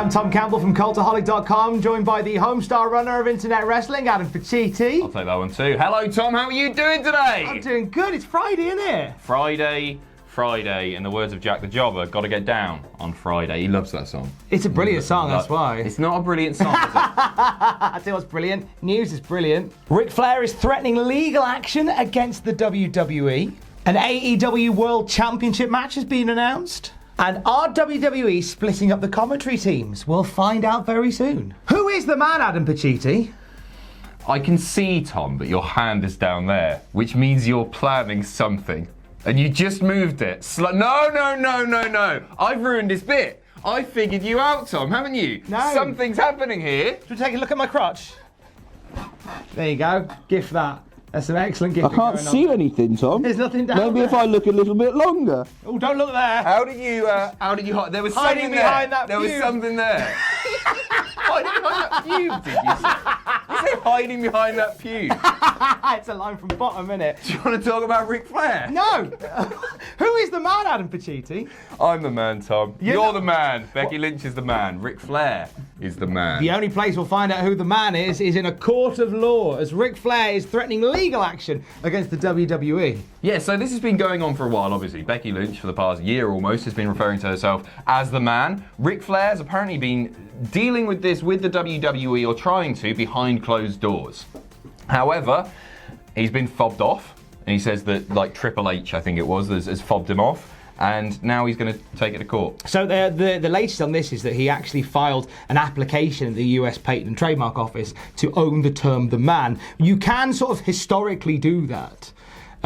I'm Tom Campbell from Cultaholic.com, joined by the homestar runner of internet wrestling, Adam Pacitti. I'll take that one too. Hello, Tom. How are you doing today? I'm doing good. It's Friday, isn't it? Friday. In the words of Jack the Jobber, got to get down on Friday. He loves that song. It's a brilliant song, that's why. It's not a brilliant song, is it? I tell you what's brilliant. News is brilliant. Ric Flair is threatening legal action against the WWE. An AEW World Championship match has been announced. And are WWE splitting up the commentary teams? We'll find out very soon. Who is the man, Adam Pacitti? I can see, Tom, but your hand is down there, which means you're planning something. And you just moved it. No. I've ruined this bit. I figured you out, Tom, haven't you? No. Something's happening here. Should we take a look at my crotch? There you go. Gift that. That's an excellent gift. I can't see anything, Tom. There's nothing down Maybe there. if I look a little bit longer. Oh, don't look there. How did you hide? There was Hiding something behind there. that There was pube. something there. Hiding behind that pube, did you say? You say hiding behind that pube. It's a line from bottom, innit? Do you want to talk about Ric Flair? No. Who is the man, Adam Pacitti? I'm the man, Tom. You're You're the man. Becky Lynch is the man. Ric Flair is the man. The only place we'll find out who the man is in a court of law, as Ric Flair is threatening legal action against the WWE. Yeah, so this has been going on for a while, obviously. Becky Lynch, for the past year almost, has been referring to herself as the man. Ric Flair has apparently been dealing with this with the WWE, or trying to, behind closed doors. However, he's been fobbed off, and he says that, like, Triple H, I think it was, has fobbed him off. And now he's going to take it to court. So the latest on this is that he actually filed an application at the US Patent and Trademark Office to own the term the man. You can sort of historically do that.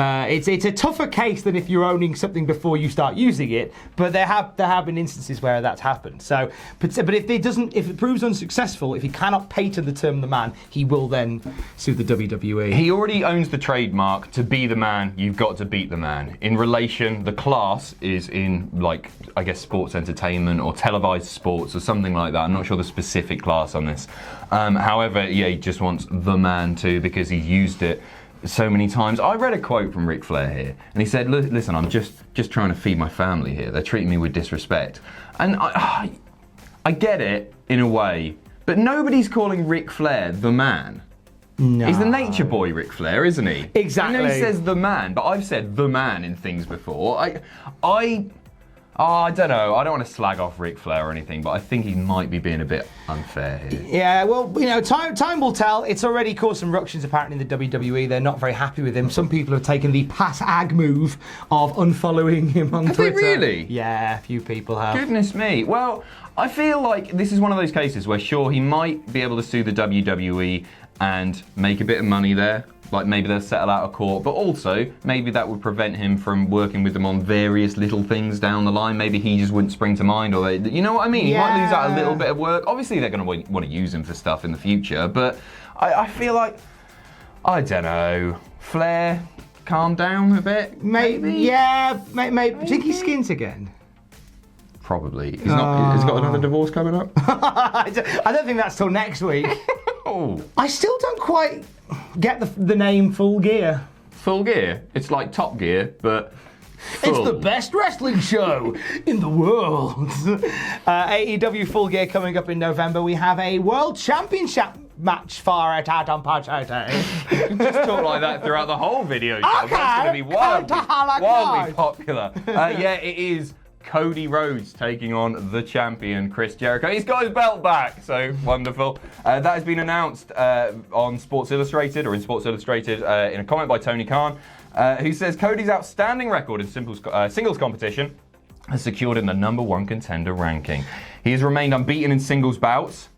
It's a tougher case than if you're owning something before you start using it, but there have been instances where that's happened. So, but if it proves unsuccessful, if he cannot patent the term the man, he will then sue the WWE. He already owns the trademark. To be the man, you've got to beat the man. In relation, the class is in, like, I guess, sports entertainment or televised sports or something like that. I'm not sure the specific class on this. However, yeah, he just wants the man too, because he's used it so many times. I read a quote from Ric Flair here, and he said, listen, I'm just trying to feed my family here. They're treating me with disrespect. And I get it, in a way, but nobody's calling Ric Flair the man. No. He's the nature boy, Ric Flair, isn't he? Exactly. I know he says the man, but I've said the man in things before. I don't know. I don't want to slag off Ric Flair or anything, but I think he might be being a bit unfair here. Yeah, well, you know, time will tell. It's already caused some ructions apparently in the WWE. They're not very happy with him. Some people have taken the pass ag move of unfollowing him on Twitter. Have they really? Yeah, a few people have. Goodness me. Well, I feel like this is one of those cases where, sure, he might be able to sue the WWE and make a bit of money there. Like, maybe they'll settle out of court, but also maybe that would prevent him from working with them on various little things down the line. Maybe he just wouldn't spring to mind, or you know what I mean? He might lose out a little bit of work. Obviously, they're going to want to use him for stuff in the future, but I feel like, I don't know, Flair, calm down a bit? Maybe. Yeah, maybe. Do you think he skins again? Probably. Has he got another divorce coming up? I don't think that's till next week. Oh. I still don't quite get the name Full Gear. Full Gear? It's like Top Gear, but full. It's the best wrestling show in the world. AEW Full Gear coming up in November. We have a World Championship match for it, Adam Pacitti. Just talk like that throughout the whole video show. Okay. That's going to be wildly Cultaholic. popular. Yeah, it is Cody Rhodes taking on the champion, Chris Jericho. He's got his belt back, so wonderful. That has been announced on Sports Illustrated, or in Sports Illustrated, in a comment by Tony Khan, who says Cody's outstanding record in singles competition has secured him the #1 contender ranking. He has remained unbeaten in singles bouts.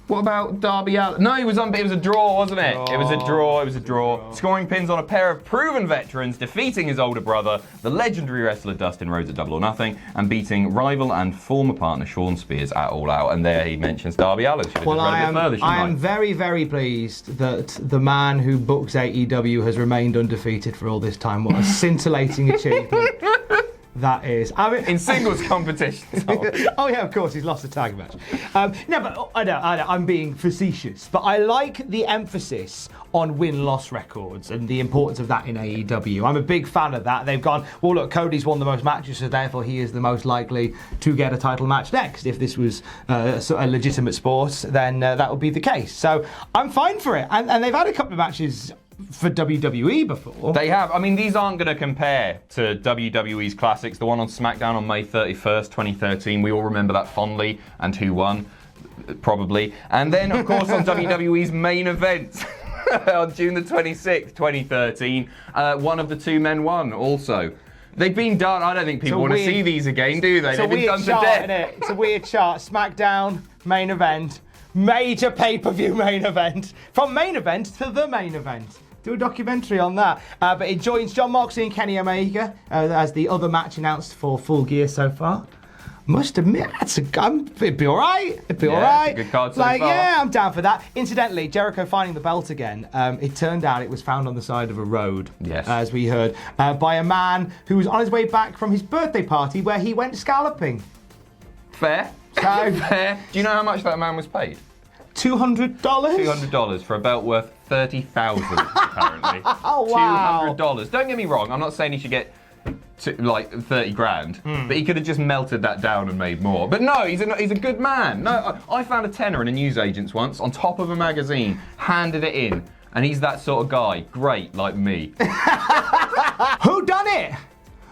What about Darby Allin? No, it was a draw, wasn't it? It was a draw. Scoring pins on a pair of proven veterans, defeating his older brother, the legendary wrestler Dustin Rhodes at Double or Nothing, and beating rival and former partner Shawn Spears at All Out. And there he mentions Darby Allin. Well, I am very, very pleased that the man who books AEW has remained undefeated for all this time. What a scintillating achievement. that is. I mean, In singles competition, Tom. Oh yeah, of course, he's lost a tag match. No, but I know, I'm being facetious, but I like the emphasis on win-loss records and the importance of that in AEW. I'm a big fan of that. They've gone, well, look, Cody's won the most matches, so therefore he is the most likely to get a title match next. If this was a legitimate sport, then that would be the case. So I'm fine for it. And they've had a couple of matches for WWE before. They have. I mean, these aren't going to compare to WWE's classics. The one on SmackDown on May 31st, 2013. We all remember that fondly. And who won? Probably. And then, of course, on WWE's main event on June the 26th, 2013, one of the two men won also. They've been done. I don't think people want to see these again, do they? They've been done to death. Innit? It's a weird chart. SmackDown, main event, major pay-per-view main event. From main event to the main event. Do a documentary on that. But it joins Jon Moxley and Kenny Omega as the other match announced for Full Gear so far. Must admit, it'd be all right. It'd be all right. Good card so far. Yeah, I'm down for that. Incidentally, Jericho finding the belt again. It turned out it was found on the side of a road, yes, as we heard, by a man who was on his way back from his birthday party where he went scalloping. Fair. So, fair. Do you know how much that man was paid? $200? $200 for a belt worth $30,000, apparently. Oh, wow. $200. Don't get me wrong, I'm not saying he should get like 30 grand, but he could have just melted that down and made more. But no, he's a good man. No, I found a tenner in a newsagent's once on top of a magazine, handed it in, and he's that sort of guy. Great, like me. Who done it?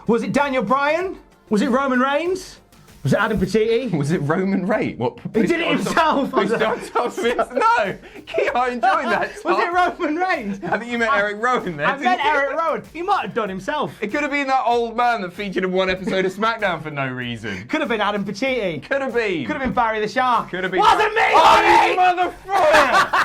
Was it Daniel Bryan? Was it Roman Reigns? Was it Adam Pacitti? Was it Roman Reigns? What? He did it himself. No, keep on enjoying that. Was it Roman Reigns? I think you meant Erick Rowan there. I meant Erick Rowan. He might have done himself. It could have been that old man that featured in one episode of SmackDown for no reason. Could have been Adam Pacitti. Could have been. Could have been Barry the Shark. Could have been. Wasn't me! Oh, you motherfucker!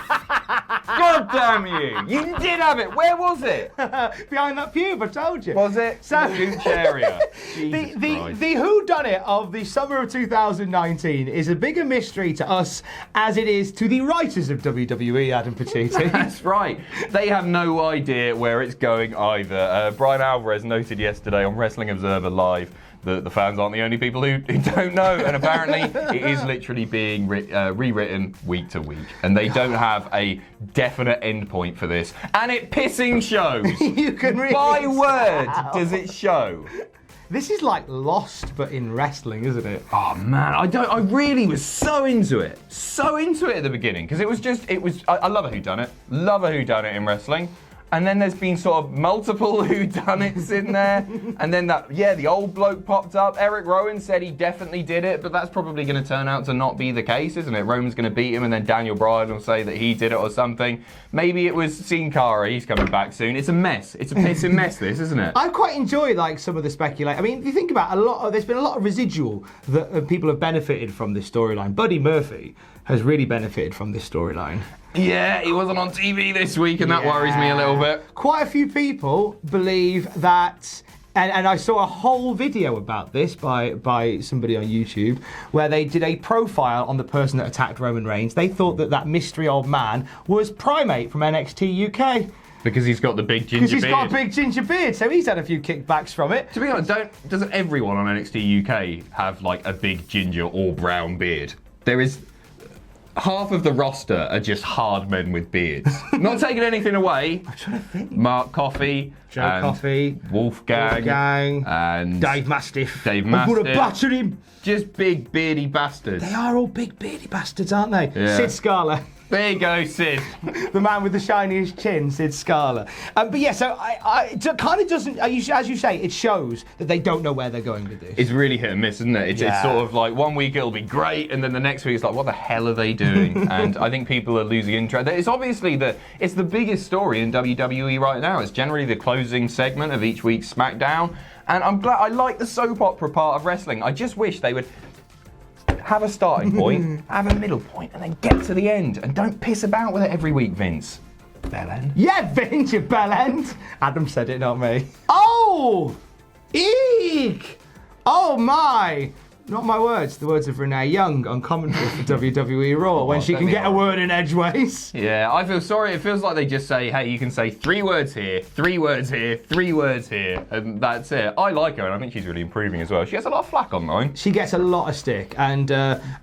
God damn you! You did have it. Where was it? Behind that pube, I told you. Was it? So, the Gooch area. the whodunit of the summer of 2019 is a bigger mystery to us as it is to the writers of WWE, Adam Pacitti. That's right. They have no idea where it's going either. Brian Alvarez noted yesterday on Wrestling Observer Live that the fans aren't the only people who don't know, and apparently it is literally being rewritten week to week, and they don't have a definite endpoint for this, and it pissing shows. You can really By word tell. does it show. This is like Lost, but in wrestling, isn't it? Oh man, I really was so into it at the beginning, because I love a whodunit, love a whodunit in wrestling. And then there's been sort of multiple whodunits in there. And then the old bloke popped up. Erick Rowan said he definitely did it, but that's probably going to turn out to not be the case, isn't it? Roman's going to beat him, and then Daniel Bryan will say that he did it or something. Maybe it was Sin Cara, he's coming back soon. It's a mess. It's a pissing mess, this, isn't it? I quite enjoy like some of the speculation. I mean, if you think about there's been a lot of residual that people have benefited from this storyline. Buddy Murphy has really benefited from this storyline. Yeah, he wasn't on TV this week, and that worries me a little bit. Quite a few people believe that, and I saw a whole video about this by somebody on YouTube, where they did a profile on the person that attacked Roman Reigns. They thought that mystery old man was Primate from NXT UK. Because he's got the big ginger beard. Because he's got a big ginger beard, so he's had a few kickbacks from it. To be honest, doesn't everyone on NXT UK have like a big ginger or brown beard? There is... Half of the roster are just hard men with beards. Not taking anything away. I'm trying to think. Mark Coffey. Joe Coffey. Wolfgang. And Dave Mastiff. I'm gonna batter him. Just big beardy bastards. They are all big beardy bastards, aren't they? Yeah. Sid Scala. There you go, Sid. The man with the shiniest chin, Sid Scala. But yeah, so it kind of doesn't, as you say, it shows that they don't know where they're going with this. It's really hit and miss, isn't it? It's sort of like 1 week it'll be great, and then the next week it's like, what the hell are they doing? And I think people are losing interest. It's obviously it's the biggest story in WWE right now. It's generally the closing segment of each week's SmackDown. And I'm glad, I like the soap opera part of wrestling. I just wish they would have a starting point, have a middle point, and then get to the end. And don't piss about with it every week, Vince. Bellend. Yeah, Vince, you bellend. Adam said it, not me. Oh! Eek! Oh my! Not my words, the words of Renee Young on commentary for WWE Raw when she can get a word in edgeways. Yeah, I feel sorry. It feels like they just say, hey, you can say 3 words here, 3 words here, 3 words here, and that's it. I like her, and I think she's really improving as well. She gets a lot of flack online. She gets a lot of stick, and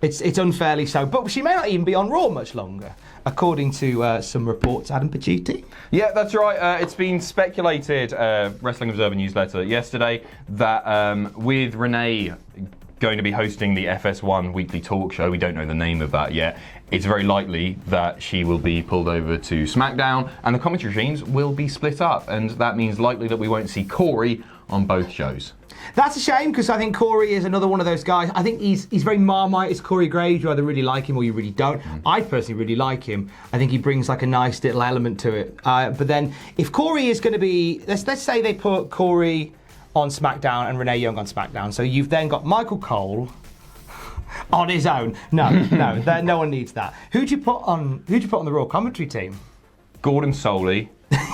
it's unfairly so. But she may not even be on Raw much longer, according to some reports. Adam Pacitti. Yeah, that's right. It's been speculated, Wrestling Observer newsletter yesterday, that with Renee going to be hosting the FS1 weekly talk show, we don't know the name of that yet, it's very likely that she will be pulled over to SmackDown and the commentary teams will be split up, and that means likely that we won't see Corey on both shows. That's a shame, because I think Corey is another one of those guys. I think he's very Marmite. It's Corey Graves. You either really like him or you really don't. I personally really like him. I think he brings like a nice little element to it. But then if Corey is going to be, let's say they put Corey on SmackDown and Renee Young on SmackDown. So you've then got Michael Cole on his own. No, no one needs that. Who'd you put on the Raw commentary team? Gordon Soley.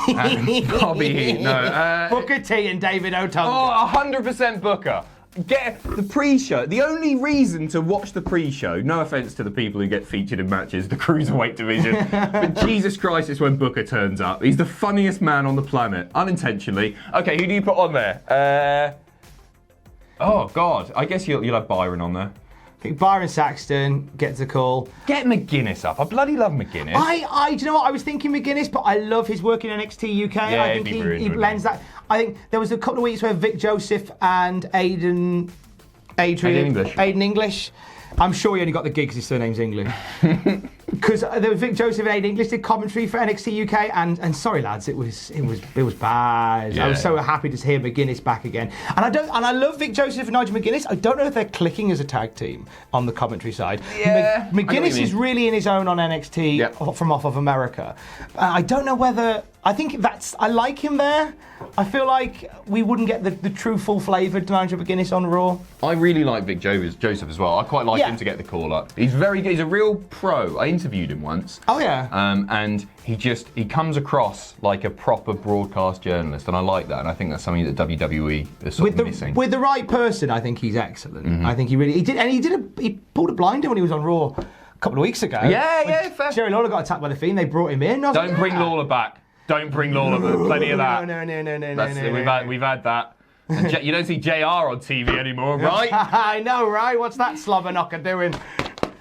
And Bobby Heat. No. Booker T and David Otunga. Oh, 100% Booker. Get the pre-show. The only reason to watch the pre-show, no offense to the people who get featured in matches, the cruiserweight division, but Jesus Christ, it's when Booker turns up. He's the funniest man on the planet, unintentionally. Okay, who do you put on there? Oh God, I guess you'll have Byron on there. I think Byron Saxton gets a call. Get McGuinness up. I bloody love McGuinness. Do you know what? I was thinking McGuinness, but I love his work in NXT UK. Yeah, I think he blends that. I think there was a couple of weeks where Vic Joseph and Aiden English. I'm sure he only got the gig because his surname's English. Because there was Vic Joseph and Aiden English did commentary for NXT UK, and sorry lads, it was bad. Yeah. I was so happy to hear McGuinness back again, and I love Vic Joseph and Nigel McGuinness. I don't know if they're clicking as a tag team on the commentary side. Yeah, McGuinness is really in his own on NXT from off of America. I don't know whether. I think I like him there. I feel like we wouldn't get the true full flavoured Nigel McGuinness on Raw. I really like Vic Joseph as well. I quite like him to get the call up. He's very good. He's a real pro. I interviewed him once. Oh yeah. And he comes across like a proper broadcast journalist, and I like that. And I think that's something that WWE is sort of missing. With the right person, I think he's excellent. Mm-hmm. I think he pulled a blinder when he was on Raw a couple of weeks ago. Yeah, fair. Jerry Lawler got attacked by the Fiend. They brought him in. Don't bring Lawler back. Don't bring Lawler back. Plenty of that. No. We've had that. And you don't see JR on TV anymore, right? I know, right? What's that slobber knocker doing?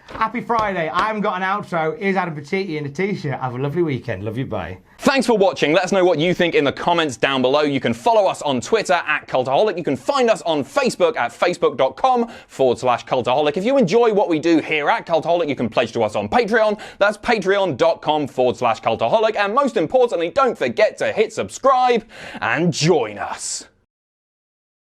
Happy Friday. I haven't got an outro. Here's Adam Pacitti in a t-shirt. Have a lovely weekend. Love you, bye. Thanks for watching. Let us know what you think in the comments down below. You can follow us on Twitter at Cultaholic. You can find us on Facebook at facebook.com/Cultaholic. If you enjoy what we do here at Cultaholic, you can pledge to us on Patreon. That's patreon.com/Cultaholic. And most importantly, don't forget to hit subscribe and join us.